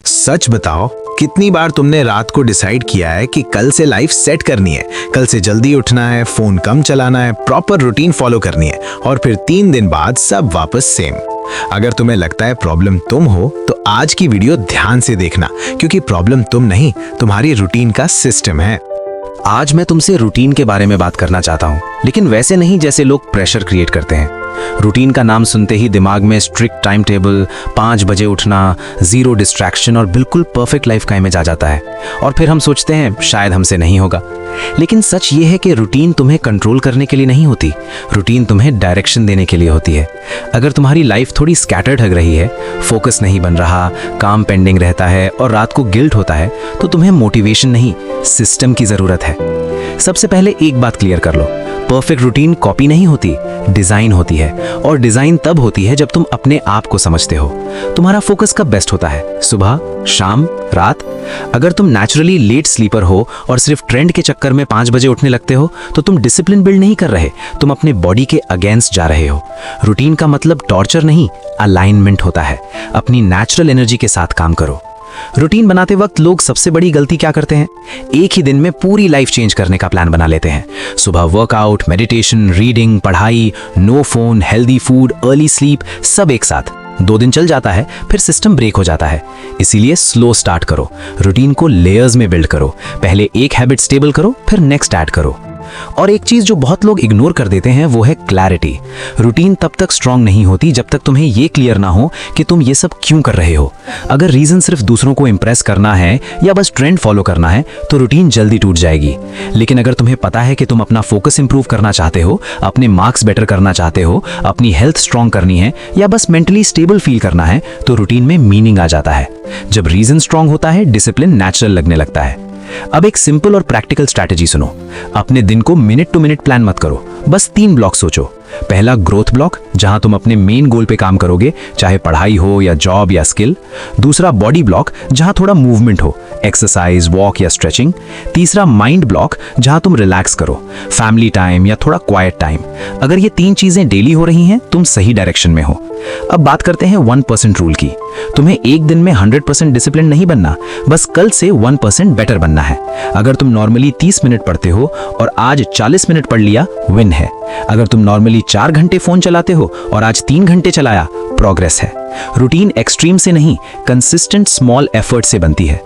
सच बताओ, कितनी बार तुमने रात को डिसाइड किया है कि कल से लाइफ सेट करनी है, कल से जल्दी उठना है, फोन कम चलाना है, प्रॉपर रूटीन फॉलो करनी है, और फिर 3 दिन बाद सब वापस सेम। अगर तुम्हें लगता है प्रॉब्लम तुम हो तो आज की वीडियो ध्यान से देखना, क्योंकि प्रॉब्लम तुम नहीं, तुम्हारी रूटीन का सिस्टम है। आज मैं तुमसे रूटीन के बारे में बात करना चाहता हूँ, लेकिन वैसे नहीं जैसे लोग प्रेशर क्रिएट करते हैं। रूटीन का नाम सुनते ही दिमाग में स्ट्रिक्ट टाइम टेबल, 5 बजे उठना, जीरो डिस्ट्रैक्शन और बिल्कुल परफेक्ट लाइफ का इमेज आ जाता है, और फिर हम सोचते हैं शायद हमसे नहीं होगा। लेकिन सच ये है कि रूटीन तुम्हें कंट्रोल करने के लिए नहीं होती, रूटीन तुम्हें डायरेक्शन देने के लिए होती है। अगर तुम्हारी लाइफ थोड़ी स्कैटर्ड लग रही है, फोकस नहीं बन रहा, काम पेंडिंग रहता है और रात को गिल्ट होता है, तो तुम्हें मोटिवेशन नहीं, सिस्टम की जरूरत है। सबसे पहले एक बात क्लियर कर लो, परफेक्ट रूटीन कॉपी नहीं होती, डिजाइन होती है, और डिजाइन तब होती है जब तुम अपने आप को समझते हो। तुम्हारा फोकस कब बेस्ट होता है? सुबह, शाम, रात? अगर तुम नेचुरली लेट स्लीपर हो और सिर्फ ट्रेंड के चक्कर में 5 बजे उठने लगते हो, तो तुम डिसिप्लिन बिल्ड नहीं कर रहे, तुम अपने बॉडी के अगेंस्ट जा रहे हो। रूटीन का मतलब टॉर्चर नहीं, अलाइनमेंट होता है। अपनी नेचुरल एनर्जी के साथ काम करो। रूटीन बनाते वक्त लोग सबसे बड़ी गलती क्या करते हैं? एक ही दिन में पूरी लाइफ चेंज करने का प्लान बना लेते हैं। सुबह वर्कआउट, मेडिटेशन, रीडिंग, पढ़ाई, no phone, healthy food, early sleep, सब एक साथ। 2 दिन चल जाता है, फिर सिस्टम ब्रेक हो जाता है। इसीलिए स्लो स्टार्ट करो, रूटीन को लेयर्स में बिल्ड करो। पहले एक हैबिट स्टेबल करो, फिर नेक्स्ट ऐड करो। और एक चीज जो बहुत लोग इग्नोर कर देते हैं वो है क्लैरिटी। रूटीन तब तक स्ट्रांग नहीं होती जब तक तुम्हें ये क्लियर ना हो कि तुम ये सब क्यों कर रहे हो। अगर रीजन सिर्फ दूसरों को इंप्रेस करना है या बस ट्रेंड फॉलो करना है, तो रूटीन जल्दी टूट जाएगी। लेकिन अगर तुम्हें पता है कि तुम अपना फोकस इंप्रूव करना चाहते हो, अपने मार्क्स बेटर करना चाहते हो, अपनी हेल्थ स्ट्रांग करनी है, या बस मेंटली स्टेबल फील करना है, तो रूटीन में मीनिंग आ जाता है। जब रीजन स्ट्रांग होता है, डिसिप्लिन नेचुरल लगने लगता है। अब एक सिंपल और प्रैक्टिकल स्ट्रैटेजी सुनो। अपने दिन को मिनट टू मिनट प्लान मत करो, बस 3 ब्लॉक सोचो। पहला ग्रोथ ब्लॉक, जहां तुम अपने मेन गोल पे काम करोगे, चाहे पढ़ाई हो या जॉब या स्किल। दूसरा बॉडी ब्लॉक, जहां थोड़ा मूवमेंट हो, एक्सरसाइज, वॉक या स्ट्रेचिंग। तीसरा माइंड ब्लॉक, जहां तुम रिलैक्स करो, फैमिली टाइम या थोड़ा क्वाइट टाइम। अगर ये 3 चीजें डेली हो रही हैं, तुम सही डायरेक्शन में हो। अब बात करते हैं 1% रूल की। तुम्हें एक दिन में 100% डिसिप्लिन नहीं बनना, बस कल से 1% बेटर बनना है। अगर तुम नॉर्मली 30 मिनट पढ़ते हो और आज 40 मिनट पढ़ लिया, विन है। अगर तुम नॉर्मली 4 घंटे फोन चलाते हो और आज 3 घंटे चलाया, प्रोग्रेस है। रूटीन एक्सट्रीम से नहीं, कंसिस्टेंट स्मॉल एफर्ट से बनती है।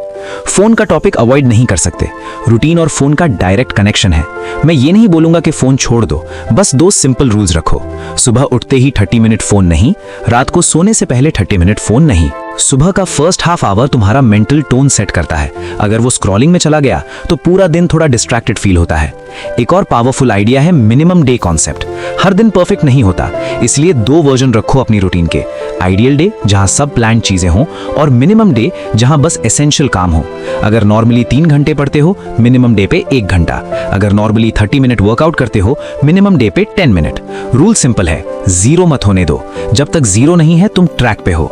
फोन का टॉपिक अवॉइड नहीं कर सकते, रूटीन और फोन का डायरेक्ट कनेक्शन है। मैं ये नहीं बोलूंगा कि फोन छोड़ दो, बस 2 सिंपल रूल्स रखो। सुबह उठते ही 30 मिनट फोन नहीं, रात को सोने से पहले 30 मिनट फोन नहीं। सुबह का फर्स्ट हाफ आवर तुम्हारा मेंटल टोन सेट करता है। अगर वो स्क्रॉलिंग में चला गया तो पूरा दिन थोड़ा डिस्ट्रैक्टेड फील होता है। एक और पावरफुल आइडिया है मिनिमम डे कॉन्सेप्ट। हर दिन परफेक्ट नहीं होता, इसलिए 2 वर्जन रखो अपनी रूटीन के। आइडियल डे, जहां सब प्लान चीजें हों, और मिनिमम डे, जहां बस एसेंशियल काम हो। अगर नॉर्मली 3 घंटे पढ़ते हो, मिनिमम डे पे 1 घंटा। अगर नॉर्मली 30 मिनट वर्कआउट करते हो, मिनिमम डे पे 10 मिनट। रूल सिंपल है, जीरो मत होने दो। जब तक जीरो नहीं है, तुम ट्रैक पे हो।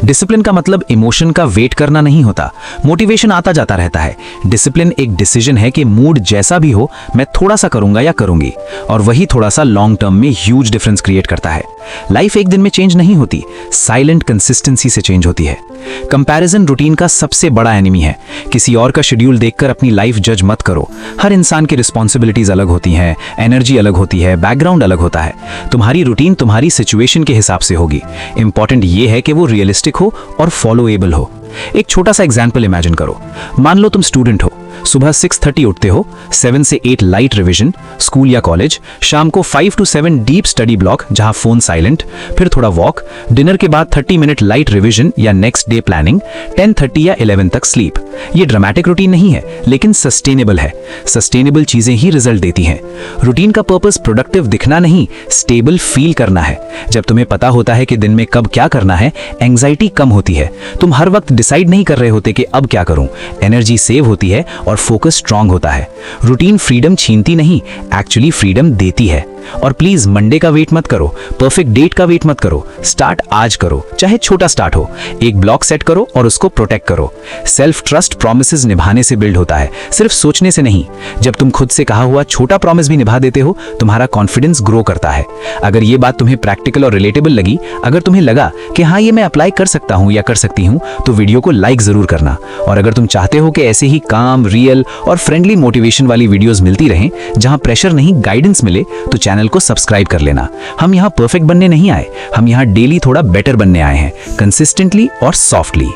डिसिप्लिन का मतलब इमोशन का वेट करना नहीं होता, मोटिवेशन आता जाता रहता है। डिसिप्लिन एक डिसीजन है कि मूड जैसा भी हो, मैं थोड़ा सा करूंगा या करूंगी, और वही थोड़ा सा लॉन्ग टर्म में ह्यूज डिफरेंस क्रिएट करता है। लाइफ एक दिन में चेंज नहीं होती, साइलेंट कंसिस्टेंसी से चेंज होती है। कंपैरिजन रूटीन का सबसे बड़ा एनिमी है। किसी और का शेड्यूल देखकर अपनी लाइफ जज मत करो। हर इंसान की रिस्पॉन्सिबिलिटीज अलग होती हैं, एनर्जी अलग होती है, बैकग्राउंड अलग होता है। तुम्हारी रूटीन तुम्हारी सिचुएशन के हिसाब से होगी। इंपॉर्टेंट ये है कि वो रियलिस्टिक हो और फॉलोएबल हो। एक छोटा सा एग्जाम्पल इमेजिन करो। मान लो तुम स्टूडेंट हो, सुबह 6:30 उठते हो, 7 से 8 लाइट रिवीजन, स्कूल या कॉलेज, शाम को 5 to 7 डीप स्टडी ब्लॉक जहां फोन साइलेंट, फिर थोड़ा वॉक, डिनर के बाद 30 मिनट लाइट रिवीजन या नेक्स्ट डे प्लानिंग, 10:30 या 11 तक स्लीप। ये ड्रामेटिक रूटीन नहीं है, लेकिन सस्टेनेबल है। सस्टेनेबल चीजें ही रिजल्ट देती हैं। रूटीन का पर्पस प्रोडक्टिव दिखना नहीं, स्टेबल फील करना है। जब तुम्हें पता होता है कि दिन में कब क्या करना है, एंग्जाइटी कम होती है। तुम हर वक्त डिसाइड नहीं कर रहे होते कि अब क्या करूं। एनर्जी सेव होती है और फोकस स्ट्रांग होता है। रूटीन फ्रीडम छीनती नहीं, एक्चुअली फ्रीडम देती है। और प्लीज मंडे का वेट मत करो, परफेक्ट डेट का वेट मत करो। स्टार्ट आज करो, चाहे छोटा स्टार्ट हो। एक ब्लॉक सेट करो और उसको प्रोटेक्ट करो। सेल्फ ट्रस्ट ट्रस्ट प्रॉमिसेस निभाने से बिल्ड होता है, सिर्फ सोचने से नहीं। जब तुम खुद से कहा हुआ छोटा प्रॉमिस भी निभा देते हो, तुम्हारा कॉन्फिडेंस ग्रो करता है। अगर ये बात तुम्हें प्रैक्टिकल और रिलेटेबल लगी, अगर तुम्हें लगा कि हाँ ये मैं अप्लाई कर सकता हूँ या कर सकती हूँ, तो वीडियो को लाइक जरूर करना। और अगर तुम चाहते हो कि ऐसे ही काम, रियल और फ्रेंडली मोटिवेशन वाली वीडियोस मिलती रहें, जहां प्रेशर नहीं गाइडेंस मिले, तो चैनल को सब्सक्राइब कर लेना। हम यहाँ परफेक्ट बनने नहीं आए, हम यहाँ डेली थोड़ा बेटर बनने आए हैं, कंसिस्टेंटली और सॉफ्टली।